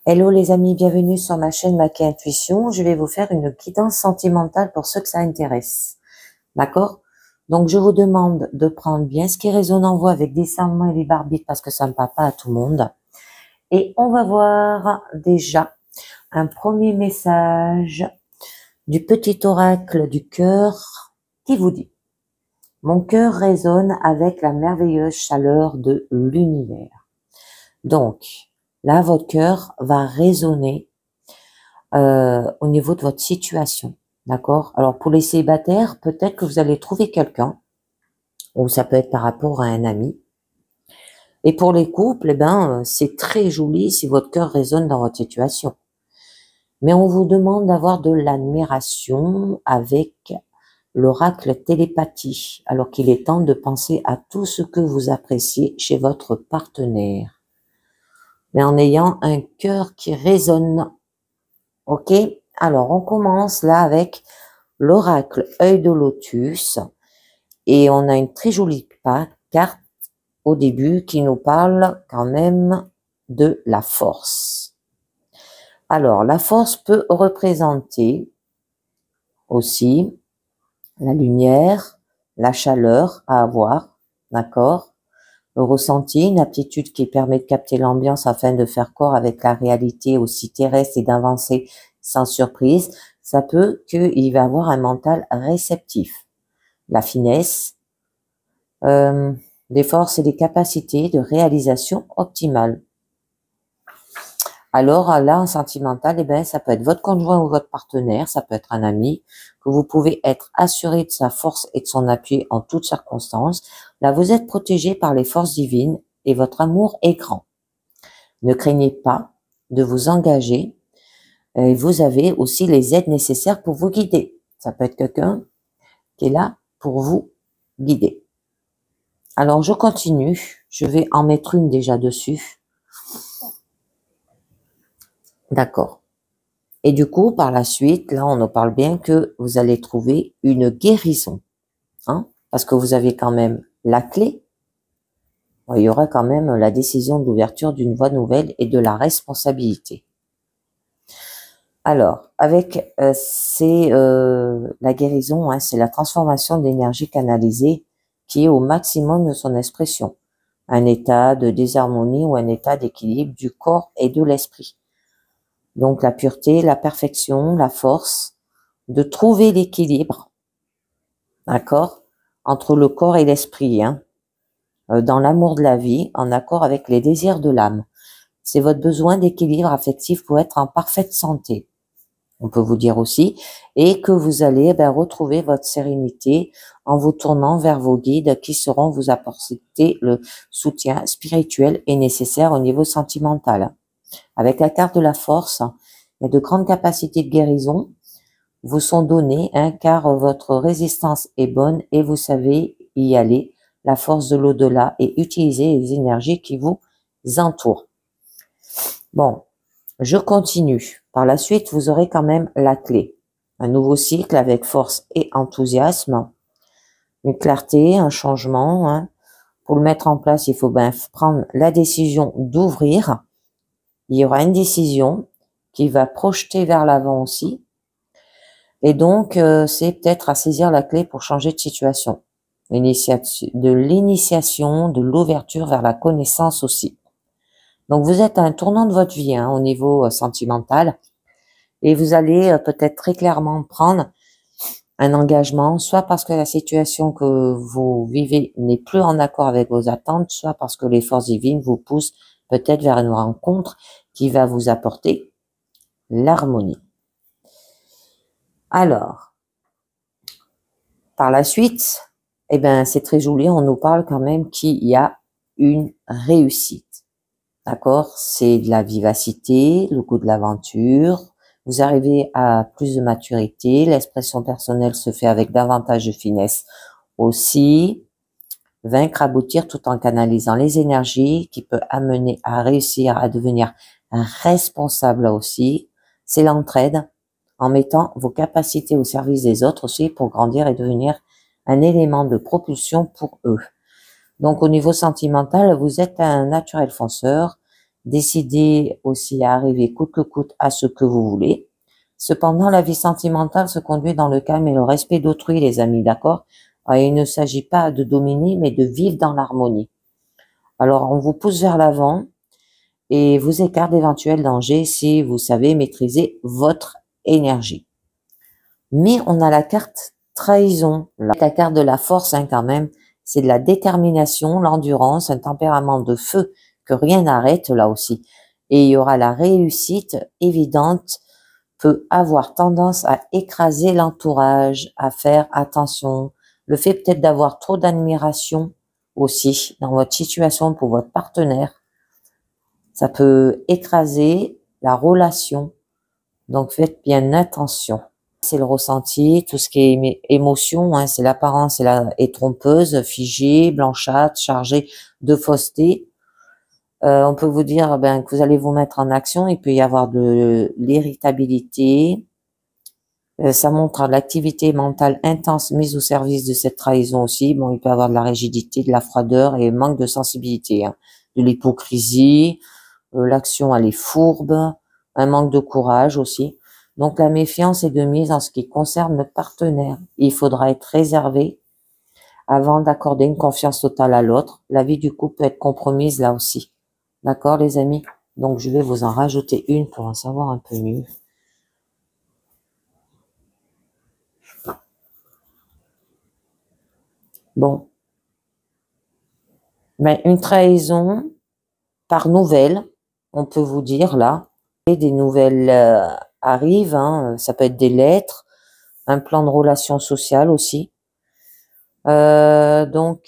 Hello les amis, bienvenue sur ma chaîne Maki Intuition. Je vais vous faire une guidance sentimentale pour ceux que ça intéresse. D'accord? Donc je vous demande de prendre bien ce qui résonne en vous avec discernement et libre arbitre parce que ça ne parle pas à tout le monde. Et on va voir déjà un premier message du petit oracle du cœur qui vous dit: mon cœur résonne avec la merveilleuse chaleur de l'univers. Donc, là, votre cœur va résonner au niveau de votre situation, d'accord? Alors, pour les célibataires, peut-être que vous allez trouver quelqu'un, ou ça peut être par rapport à un ami. Et pour les couples, eh ben, c'est très joli si votre cœur résonne dans votre situation. Mais on vous demande d'avoir de l'admiration avec l'oracle télépathie, alors qu'il est temps de penser à tout ce que vous appréciez chez votre partenaire, mais en ayant un cœur qui résonne. Ok? Alors, on commence là avec l'oracle œil de lotus et on a une très jolie carte au début qui nous parle quand même de la force. Alors, la force peut représenter aussi la lumière, la chaleur à avoir, d'accord? Le ressenti, une aptitude qui permet de capter l'ambiance afin de faire corps avec la réalité aussi terrestre et d'avancer sans surprise. Ça peut qu'il va avoir un mental réceptif. La finesse, des forces et des capacités de réalisation optimale. Alors là, en sentimental, eh ben, ça peut être votre conjoint ou votre partenaire, ça peut être un ami, que vous pouvez être assuré de sa force et de son appui en toutes circonstances. Là, vous êtes protégé par les forces divines et votre amour est grand. Ne craignez pas de vous engager. Et vous avez aussi les aides nécessaires pour vous guider. Ça peut être quelqu'un qui est là pour vous guider. Alors, je continue. Je vais en mettre une déjà dessus. D'accord. Et du coup, par la suite, là, on nous parle bien que vous allez trouver une guérison, hein, parce que vous avez quand même la clé. Il y aura quand même la décision d'ouverture d'une voie nouvelle et de la responsabilité. Alors, avec la guérison, hein, c'est la transformation d'énergie canalisée qui est au maximum de son expression. Un état de désharmonie ou un état d'équilibre du corps et de l'esprit. Donc la pureté, la perfection, la force, de trouver l'équilibre, d'accord, entre le corps et l'esprit, hein, dans l'amour de la vie, en accord avec les désirs de l'âme. C'est votre besoin d'équilibre affectif pour être en parfaite santé. On peut vous dire aussi, et que vous allez retrouver votre sérénité en vous tournant vers vos guides qui sauront vous apporter le soutien spirituel et nécessaire au niveau sentimental. Avec la carte de la force, il y a de grandes capacités de guérison vous sont données, hein, car votre résistance est bonne et vous savez y aller, la force de l'au-delà et utiliser les énergies qui vous entourent. Bon, je continue. Par la suite, vous aurez quand même la clé. Un nouveau cycle avec force et enthousiasme, une clarté, un changement. Hein. Pour le mettre en place, il faut prendre la décision d'ouvrir. Il y aura une décision qui va projeter vers l'avant aussi. Et donc, c'est peut-être à saisir la clé pour changer de situation. De l'initiation, de l'ouverture vers la connaissance aussi. Donc, vous êtes à un tournant de votre vie, hein, au niveau sentimental. Et vous allez peut-être très clairement prendre un engagement, soit parce que la situation que vous vivez n'est plus en accord avec vos attentes, soit parce que les forces divines vous poussent peut-être vers une rencontre qui va vous apporter l'harmonie. Alors, par la suite, eh ben, c'est très joli, on nous parle quand même qu'il y a une réussite. D'accord? C'est de la vivacité, le goût de l'aventure. Vous arrivez à plus de maturité. L'expression personnelle se fait avec davantage de finesse aussi. Vaincre, aboutir tout en canalisant les énergies qui peut amener à réussir à devenir responsable aussi. C'est l'entraide en mettant vos capacités au service des autres aussi pour grandir et devenir un élément de propulsion pour eux. Donc, au niveau sentimental, vous êtes un naturel fonceur décidez aussi à arriver coûte que coûte à ce que vous voulez. Cependant, la vie sentimentale se conduit dans le calme et le respect d'autrui, les amis, d'accord? Il ne s'agit pas de dominer, mais de vivre dans l'harmonie. Alors, on vous pousse vers l'avant et vous écarte d'éventuels dangers si vous savez maîtriser votre énergie. Mais on a la carte trahison, la carte de la force quand même, c'est de la détermination, l'endurance, un tempérament de feu que rien n'arrête là aussi. Et il y aura la réussite évidente, peut avoir tendance à écraser l'entourage, à faire attention. Le fait peut-être d'avoir trop d'admiration aussi dans votre situation pour votre partenaire, ça peut écraser la relation. Donc faites bien attention. C'est le ressenti, tout ce qui est émotion, hein, c'est l'apparence est trompeuse, figée, blanchâtre, chargée de fausseté. On peut vous dire que vous allez vous mettre en action, il peut y avoir de l'irritabilité. Ça montre l'activité mentale intense mise au service de cette trahison aussi. Bon, il peut y avoir de la rigidité, de la froideur et manque de sensibilité, hein, de l'hypocrisie, l'action elle est fourbe, un manque de courage aussi. Donc la méfiance est de mise en ce qui concerne le partenaire. Il faudra être réservé avant d'accorder une confiance totale à l'autre. La vie du couple peut être compromise là aussi. D'accord les amis? Donc je vais vous en rajouter une pour en savoir un peu mieux. Bon. Mais une trahison par nouvelle, on peut vous dire là, et des nouvelles arrivent, hein, ça peut être des lettres, un plan de relation sociale aussi. Donc,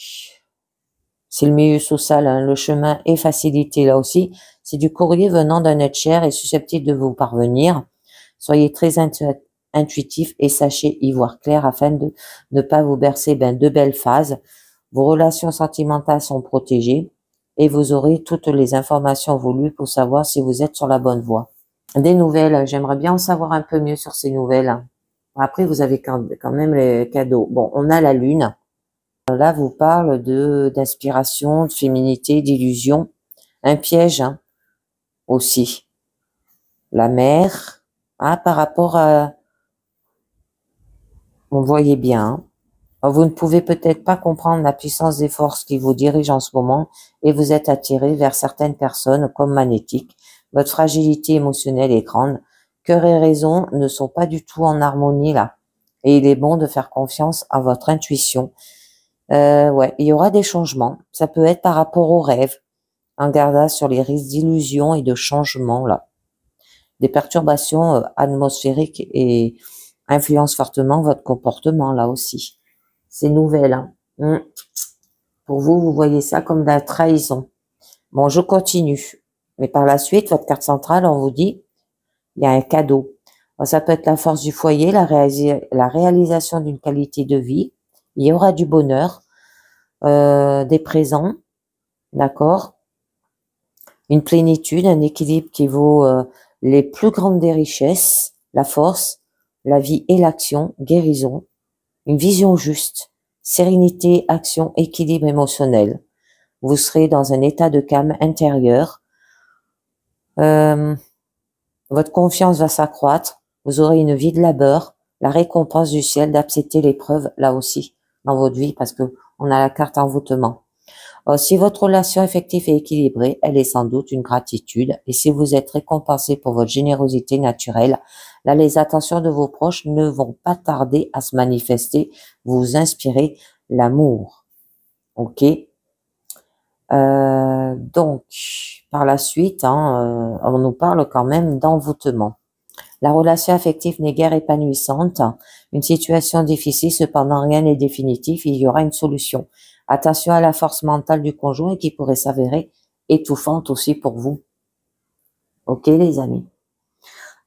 c'est le milieu social, hein, le chemin est facilité là aussi. C'est du courrier venant d'un être cher et susceptible de vous parvenir. Soyez très intuitif et sachez y voir clair afin de ne pas vous bercer de belles phases. Vos relations sentimentales sont protégées et vous aurez toutes les informations voulues pour savoir si vous êtes sur la bonne voie. Des nouvelles, j'aimerais bien en savoir un peu mieux sur ces nouvelles. Après, vous avez quand même les cadeaux. Bon, on a la lune. Là, vous parle d'inspiration, de féminité, d'illusion. Un piège, hein, aussi. La mer, hein, par rapport à... Vous voyez bien. Hein. Vous ne pouvez peut-être pas comprendre la puissance des forces qui vous dirigent en ce moment et vous êtes attiré vers certaines personnes comme magnétiques. Votre fragilité émotionnelle est grande. Cœur et raison ne sont pas du tout en harmonie là. Et il est bon de faire confiance à votre intuition. Ouais, il y aura des changements. Ça peut être par rapport aux rêves. En gardant sur les risques d'illusion et de changement là. Des perturbations atmosphériques et influencent fortement votre comportement là aussi. C'est nouvelle. Hein. Pour vous, vous voyez ça comme de la trahison. Bon, je continue. Mais par la suite, votre carte centrale, on vous dit, il y a un cadeau. Alors, ça peut être la force du foyer, la réalisation d'une qualité de vie. Il y aura du bonheur, des présents, d'accord? Une plénitude, un équilibre qui vaut les plus grandes des richesses, la force, la vie et l'action, guérison, une vision juste, sérénité, action, équilibre émotionnel. Vous serez dans un état de calme intérieur. Votre confiance va s'accroître. Vous aurez une vie de labeur, la récompense du ciel d'accepter l'épreuve là aussi dans votre vie parce que on a la carte envoûtement. Si votre relation affective est équilibrée, elle est sans doute une gratitude. Et si vous êtes récompensé pour votre générosité naturelle, là, les attentions de vos proches ne vont pas tarder à se manifester. Vous inspirez l'amour. Ok. Donc, par la suite, hein, on nous parle quand même d'envoûtement. La relation affective n'est guère épanouissante. Une situation difficile, cependant rien n'est définitif. Il y aura une solution. Attention à la force mentale du conjoint qui pourrait s'avérer étouffante aussi pour vous. Ok les amis.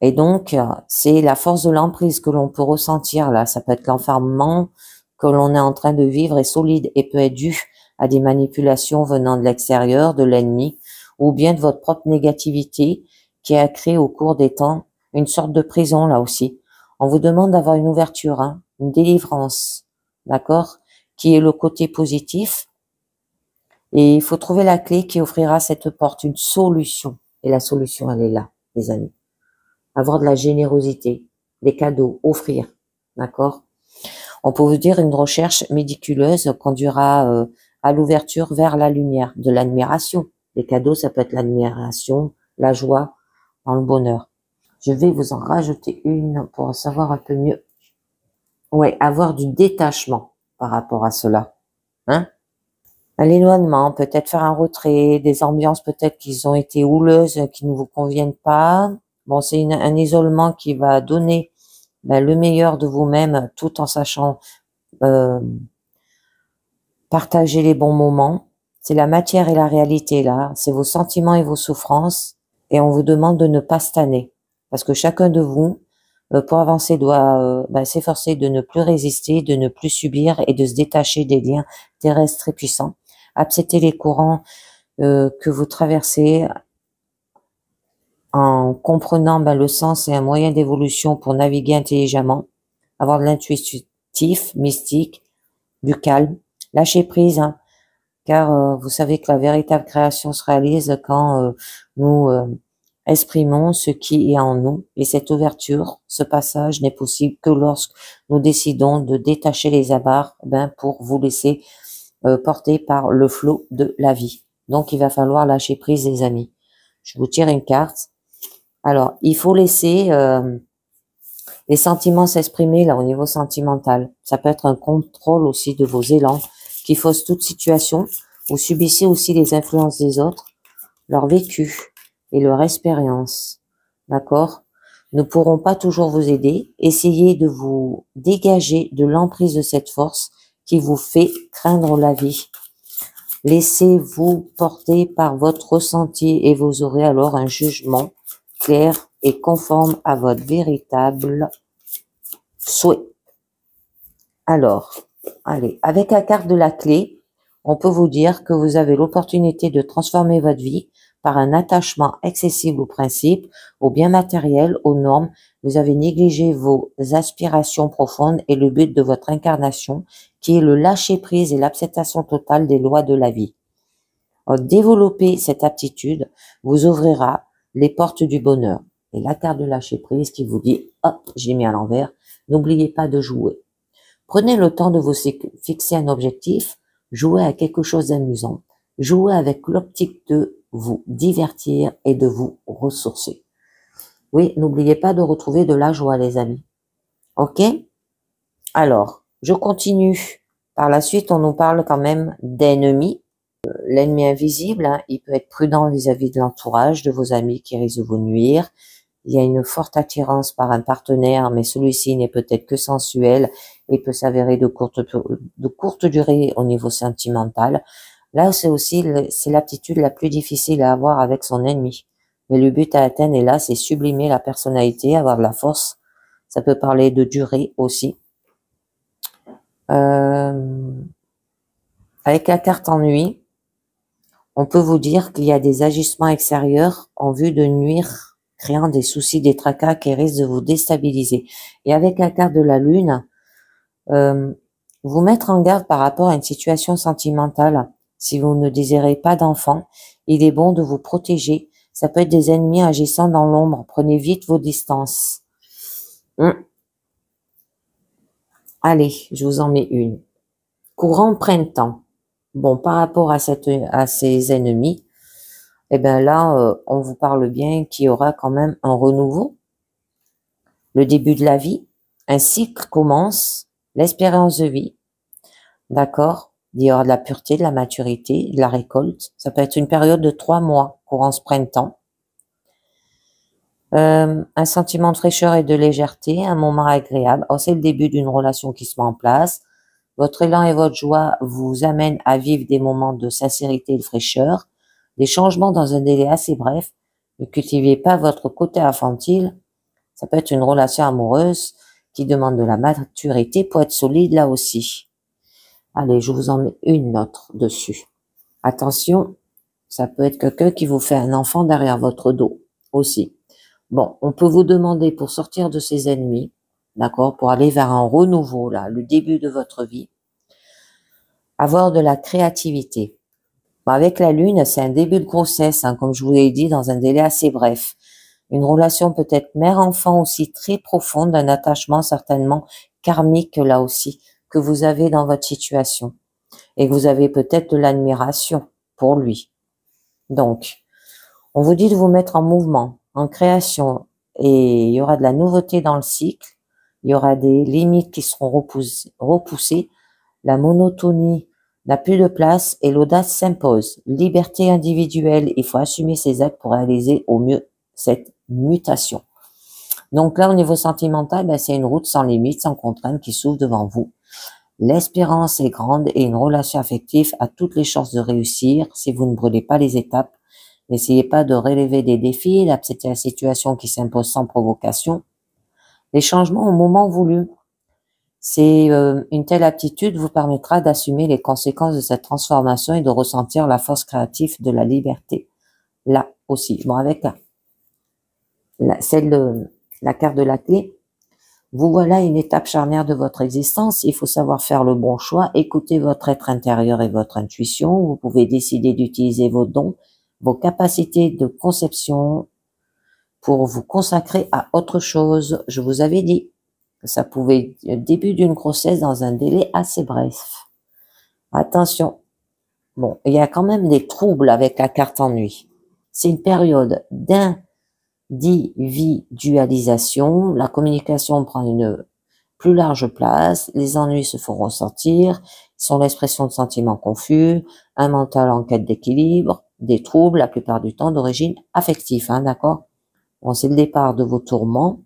Et donc, c'est la force de l'emprise que l'on peut ressentir là. Ça peut être l'enfermement que l'on est en train de vivre est solide et peut être dû à des manipulations venant de l'extérieur, de l'ennemi, ou bien de votre propre négativité qui a créé au cours des temps une sorte de prison là aussi. On vous demande d'avoir une ouverture, hein, une délivrance, d'accord, qui est le côté positif. Et il faut trouver la clé qui offrira cette porte, une solution. Et la solution, elle est là, les amis. Avoir de la générosité, des cadeaux, offrir, d'accord? On peut vous dire une recherche médiculeuse conduira à l'ouverture vers la lumière, de l'admiration. Les cadeaux, ça peut être l'admiration, la joie, dans le bonheur. Je vais vous en rajouter une pour en savoir un peu mieux. Ouais, avoir du détachement par rapport à cela. Hein? L'éloignement, peut-être faire un retrait, des ambiances peut-être qui ont été houleuses, qui ne vous conviennent pas. Bon, c'est un isolement qui va donner le meilleur de vous-même tout en sachant euh, partager les bons moments. C'est la matière et la réalité là, c'est vos sentiments et vos souffrances et on vous demande de ne pas stagner parce que chacun de vous, pour avancer, doit s'efforcer de ne plus résister, de ne plus subir et de se détacher des liens terrestres très puissants. Accepter les courants que vous traversez en comprenant le sens et un moyen d'évolution pour naviguer intelligemment, avoir de l'intuitif, mystique, du calme, lâcher prise, hein, car vous savez que la véritable création se réalise quand nous exprimons ce qui est en nous, et cette ouverture, ce passage n'est possible que lorsque nous décidons de détacher les amarres pour vous laisser porter par le flot de la vie. Donc il va falloir lâcher prise, les amis. Je vous tire une carte. Alors, il faut laisser les sentiments s'exprimer là au niveau sentimental. Ça peut être un contrôle aussi de vos élans qui fausse toute situation. Vous subissez aussi les influences des autres, leur vécu et leur expérience. D'accord? Ne pourront pas toujours vous aider. Essayez de vous dégager de l'emprise de cette force qui vous fait craindre la vie. Laissez-vous porter par votre ressenti et vous aurez alors un jugement clair et conforme à votre véritable souhait. Alors, allez, avec la carte de la clé, on peut vous dire que vous avez l'opportunité de transformer votre vie par un attachement excessif aux principes, aux biens matériels, aux normes. Vous avez négligé vos aspirations profondes et le but de votre incarnation, qui est le lâcher-prise et l'acceptation totale des lois de la vie. Développer cette aptitude vous ouvrira les portes du bonheur. Et la carte de lâcher-prise qui vous dit « Hop, j'ai mis à l'envers », n'oubliez pas de jouer. Prenez le temps de vous fixer un objectif, jouez à quelque chose d'amusant, jouez avec l'optique de vous divertir et de vous ressourcer. Oui, n'oubliez pas de retrouver de la joie, les amis. Ok? Alors, je continue. Par la suite, on nous parle quand même d'ennemis. L'ennemi invisible, hein, il peut être prudent vis-à-vis de l'entourage, de vos amis qui risquent de vous nuire. Il y a une forte attirance par un partenaire, mais celui-ci n'est peut-être que sensuel et peut s'avérer de courte durée au niveau sentimental. Là, c'est l'aptitude la plus difficile à avoir avec son ennemi. Mais le but à atteindre est là, c'est sublimer la personnalité, avoir de la force. Ça peut parler de durée aussi. Avec la carte ennui, on peut vous dire qu'il y a des agissements extérieurs en vue de nuire, créant des soucis, des tracas qui risquent de vous déstabiliser. Et avec la carte de la lune, vous mettre en garde par rapport à une situation sentimentale. Si vous ne désirez pas d'enfant, il est bon de vous protéger. Ça peut être des ennemis agissant dans l'ombre. Prenez vite vos distances. Allez, je vous en mets une. Courant printemps. Bon, par rapport à ces ennemis, eh ben là, on vous parle bien qu'il y aura quand même un renouveau, le début de la vie, un cycle commence, l'espérance de vie, d'accord? Il y aura de la pureté, de la maturité, de la récolte. Ça peut être une période de 3 mois, courant ce printemps. Un sentiment de fraîcheur et de légèreté, un moment agréable. Oh, c'est le début d'une relation qui se met en place. Votre élan et votre joie vous amènent à vivre des moments de sincérité et de fraîcheur. Des changements dans un délai assez bref. Ne cultivez pas votre côté infantile. Ça peut être une relation amoureuse qui demande de la maturité pour être solide là aussi. Allez, je vous en mets une autre dessus. Attention, ça peut être quelqu'un qui vous fait un enfant derrière votre dos aussi. Bon, on peut vous demander pour sortir de ces ennemis, d'accord, pour aller vers un renouveau là, le début de votre vie, avoir de la créativité. Bon, avec la lune, c'est un début de grossesse, hein, comme je vous l'ai dit, dans un délai assez bref. Une relation peut-être mère-enfant aussi très profonde, un attachement certainement karmique là aussi, que vous avez dans votre situation. Et que vous avez peut-être de l'admiration pour lui. Donc, on vous dit de vous mettre en mouvement, en création, et il y aura de la nouveauté dans le cycle, il y aura des limites qui seront repoussées, la monotonie n'a plus de place et l'audace s'impose. Liberté individuelle, il faut assumer ses actes pour réaliser au mieux cette mutation. Donc là, au niveau sentimental, ben, c'est une route sans limite, sans contrainte qui s'ouvre devant vous. L'espérance est grande et une relation affective a toutes les chances de réussir si vous ne brûlez pas les étapes. N'essayez pas de relever des défis, d'accepter la situation qui s'impose sans provocation. Les changements au moment voulu. C'est une telle aptitude vous permettra d'assumer les conséquences de cette transformation et de ressentir la force créative de la liberté. Là aussi. Bon, avec la carte de la clé, vous voilà une étape charnière de votre existence. Il faut savoir faire le bon choix, écouter votre être intérieur et votre intuition. Vous pouvez décider d'utiliser vos dons, vos capacités de conception pour vous consacrer à autre chose. Je vous avais dit que ça pouvait être le début d'une grossesse dans un délai assez bref. Attention. Bon, il y a quand même des troubles avec la carte ennui. C'est une période d'individualisation. La communication prend une plus large place. Les ennuis se font ressentir. Ils sont l'expression de sentiments confus, un mental en quête d'équilibre, des troubles, la plupart du temps d'origine affective, hein, d'accord? Bon, c'est le départ de vos tourments.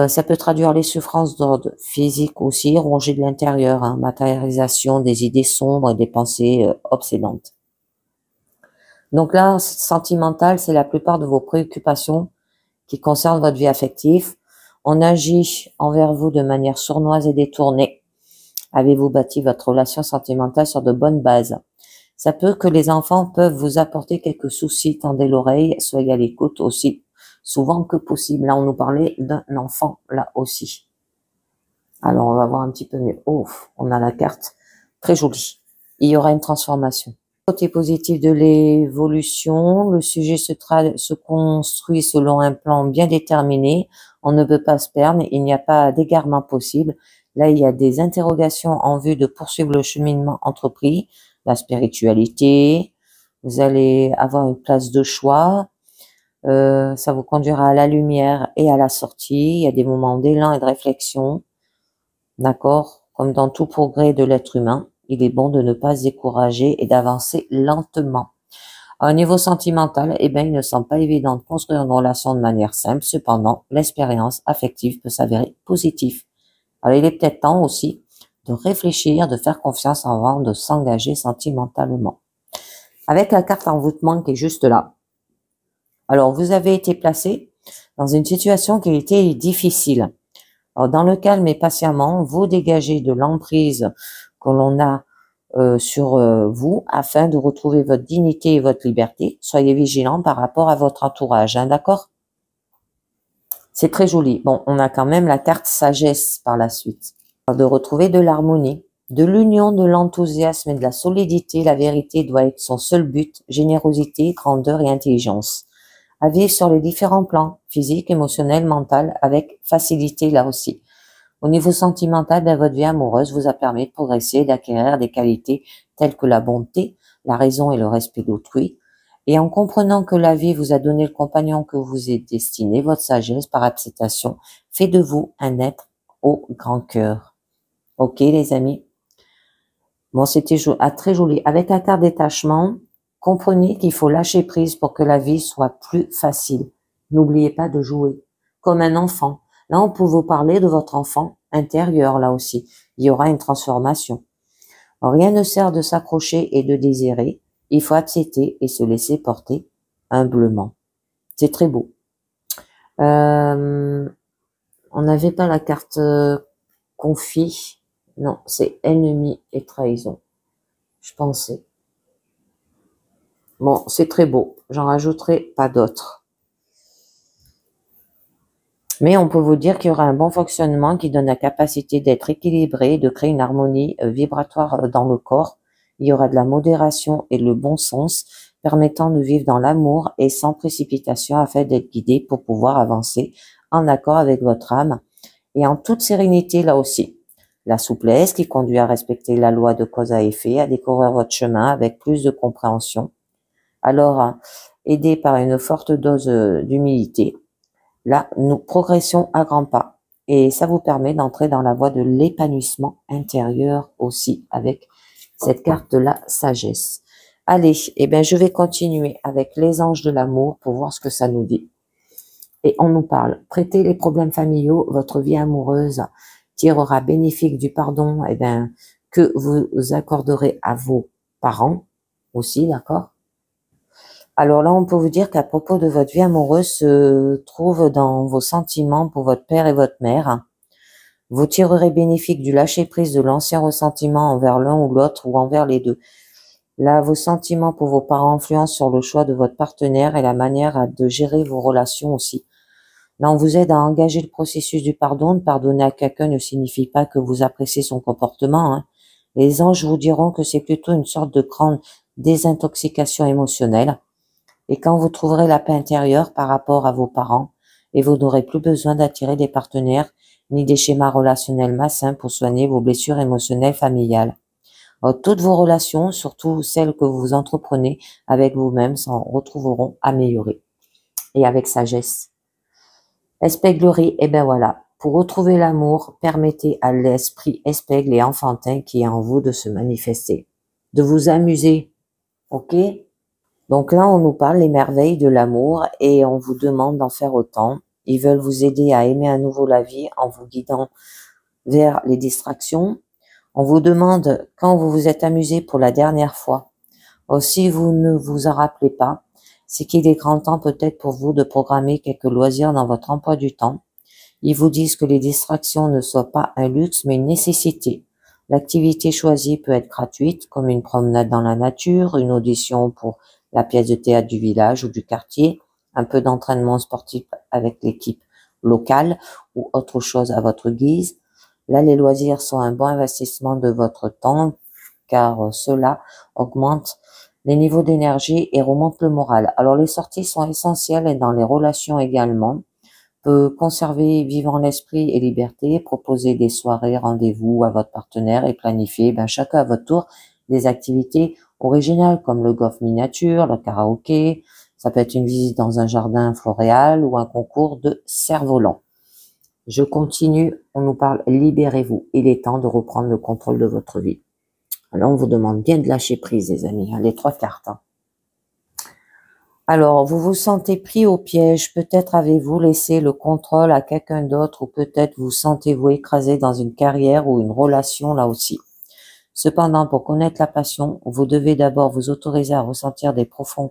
Ça peut traduire les souffrances d'ordre physique aussi, rongées de l'intérieur, hein, matérialisation des idées sombres et des pensées obsédantes. Donc là, sentimental, c'est la plupart de vos préoccupations qui concernent votre vie affective. On agit envers vous de manière sournoise et détournée. Avez-vous bâti votre relation sentimentale sur de bonnes bases? Ça peut que les enfants peuvent vous apporter quelques soucis, tendez l'oreille, soyez à l'écoute aussi, souvent que possible. Là, on nous parlait d'un enfant, là aussi. Alors, on va voir un petit peu mieux. Oh, on a la carte, très jolie. Il y aura une transformation. Côté positif de l'évolution, le sujet se construit selon un plan bien déterminé. On ne peut pas se perdre, il n'y a pas d'égarement possible. Là, il y a des interrogations en vue de poursuivre le cheminement entrepris, la spiritualité. Vous allez avoir une place de choix. Ça vous conduira à la lumière et à la sortie. Il y a des moments d'élan et de réflexion. D'accord? Comme dans tout progrès de l'être humain, il est bon de ne pas se décourager et d'avancer lentement. Au niveau sentimental, eh bien, il ne semble pas évident de construire une relation de manière simple. Cependant, l'expérience affective peut s'avérer positive. Alors, il est peut-être temps aussi de réfléchir, de faire confiance avant de s'engager sentimentalement. Avec la carte envoûtement qui est juste là. Alors, vous avez été placé dans une situation qui était difficile. Alors, dans le calme et patiemment, vous dégagez de l'emprise que l'on a sur vous afin de retrouver votre dignité et votre liberté. Soyez vigilant par rapport à votre entourage, hein, d'accord? C'est très joli. Bon, on a quand même la carte sagesse par la suite. De retrouver de l'harmonie, de l'union, de l'enthousiasme et de la solidité. La vérité doit être son seul but, générosité, grandeur et intelligence. À vivre sur les différents plans, physique, émotionnel, mental, avec facilité là aussi. Au niveau sentimental, votre vie amoureuse vous a permis de progresser et d'acquérir des qualités telles que la bonté, la raison et le respect d'autrui. Et en comprenant que la vie vous a donné le compagnon que vous êtes destiné, votre sagesse par acceptation fait de vous un être au grand cœur. Ok les amis? Bon, c'était très joli. Avec la carte détachement, comprenez qu'il faut lâcher prise pour que la vie soit plus facile. N'oubliez pas de jouer comme un enfant. Là, on peut vous parler de votre enfant intérieur, là aussi. Il y aura une transformation. Alors, rien ne sert de s'accrocher et de désirer. Il faut accepter et se laisser porter humblement. C'est très beau. On n'avait pas la carte conflit. Non, c'est ennemi et trahison. Je pensais. Bon, c'est très beau. J'en rajouterai pas d'autres. Mais on peut vous dire qu'il y aura un bon fonctionnement qui donne la capacité d'être équilibré, de créer une harmonie vibratoire dans le corps. Il y aura de la modération et le bon sens, permettant de vivre dans l'amour et sans précipitation afin d'être guidé pour pouvoir avancer en accord avec votre âme et en toute sérénité là aussi. La souplesse qui conduit à respecter la loi de cause à effet, à découvrir votre chemin avec plus de compréhension. Alors, aidé par une forte dose d'humilité, là, nous progressons à grands pas. Et ça vous permet d'entrer dans la voie de l'épanouissement intérieur aussi avec cette carte de la sagesse. Allez, eh bien, je vais continuer avec les anges de l'amour pour voir ce que ça nous dit. Et on nous parle, traitez les problèmes familiaux, votre vie amoureuse tirera bénéfique du pardon, eh bien, que vous accorderez à vos parents aussi, d'accord? Alors là, on peut vous dire qu'à propos de votre vie amoureuse se trouve dans vos sentiments pour votre père et votre mère. Vous tirerez bénéfique du lâcher-prise de l'ancien ressentiment envers l'un ou l'autre ou envers les deux. Là, vos sentiments pour vos parents influencent sur le choix de votre partenaire et la manière de gérer vos relations aussi. Là, on vous aide à engager le processus du pardon. De pardonner à quelqu'un ne signifie pas que vous appréciez son comportement, hein. Les anges vous diront que c'est plutôt une sorte de grande désintoxication émotionnelle. Et quand vous trouverez la paix intérieure par rapport à vos parents, et vous n'aurez plus besoin d'attirer des partenaires ni des schémas relationnels malsains pour soigner vos blessures émotionnelles familiales. Alors, toutes vos relations, surtout celles que vous entreprenez avec vous-même, s'en retrouveront améliorées et avec sagesse. Espièglerie, eh ben voilà. Pour retrouver l'amour, permettez à l'esprit espiègle et enfantin qui est en vous de se manifester, de vous amuser, ok? Donc là, on nous parle des merveilles de l'amour et on vous demande d'en faire autant. Ils veulent vous aider à aimer à nouveau la vie en vous guidant vers les distractions. On vous demande quand vous vous êtes amusé pour la dernière fois. Si vous ne vous en rappelez pas, c'est qu'il est grand temps peut-être pour vous de programmer quelques loisirs dans votre emploi du temps. Ils vous disent que les distractions ne soient pas un luxe mais une nécessité. L'activité choisie peut être gratuite, comme une promenade dans la nature, une audition pour la pièce de théâtre du village ou du quartier, un peu d'entraînement sportif avec l'équipe locale ou autre chose à votre guise. Là, les loisirs sont un bon investissement de votre temps car cela augmente les niveaux d'énergie et remonte le moral. Alors, les sorties sont essentielles et dans les relations également. Peut conserver vivant l'esprit et liberté, proposer des soirées, rendez-vous à votre partenaire et planifier, chacun à votre tour, des activités originales comme le golf miniature, le karaoké, ça peut être une visite dans un jardin floréal ou un concours de cerf-volant. Je continue, on nous parle libérez-vous, il est temps de reprendre le contrôle de votre vie. Alors on vous demande bien de lâcher prise les amis, les 3 cartes. Alors, vous vous sentez pris au piège, peut-être avez-vous laissé le contrôle à quelqu'un d'autre ou peut-être vous sentez-vous écrasé dans une carrière ou une relation là aussi. Cependant, pour connaître la passion, vous devez d'abord vous autoriser à ressentir des profondes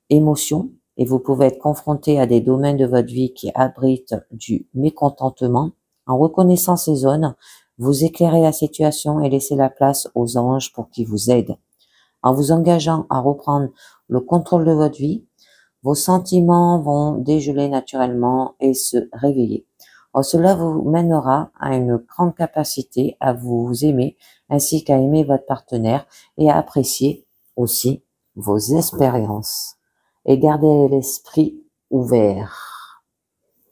émotions et vous pouvez être confronté à des domaines de votre vie qui abritent du mécontentement. En reconnaissant ces zones, vous éclairez la situation et laissez la place aux anges pour qu'ils vous aident. En vous engageant à reprendre le contrôle de votre vie, vos sentiments vont dégeler naturellement et se réveiller. Alors, cela vous mènera à une grande capacité à vous aimer ainsi qu'à aimer votre partenaire et à apprécier aussi vos expériences. Et gardez l'esprit ouvert.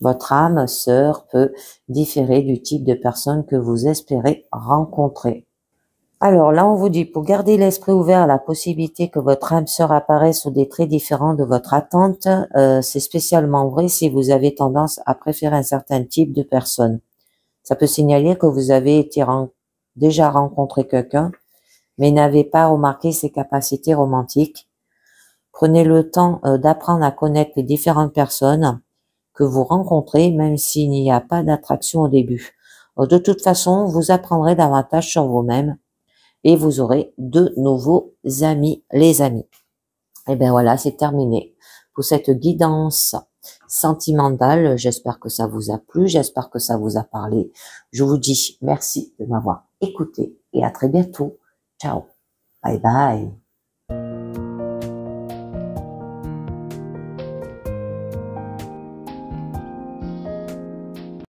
Votre âme sœur peut différer du type de personne que vous espérez rencontrer. Alors là, on vous dit, pour garder l'esprit ouvert à la possibilité que votre âme sœur apparaisse sous des traits différents de votre attente, c'est spécialement vrai si vous avez tendance à préférer un certain type de personne. Ça peut signaler que vous avez déjà rencontré quelqu'un, mais n'avez pas remarqué ses capacités romantiques. Prenez le temps d'apprendre à connaître les différentes personnes que vous rencontrez, même s'il n'y a pas d'attraction au début. De toute façon, vous apprendrez davantage sur vous-même. Et vous aurez de nouveaux amis, les amis. Et bien voilà, c'est terminé pour cette guidance sentimentale. J'espère que ça vous a plu, j'espère que ça vous a parlé. Je vous dis merci de m'avoir écouté et à très bientôt. Ciao, bye bye.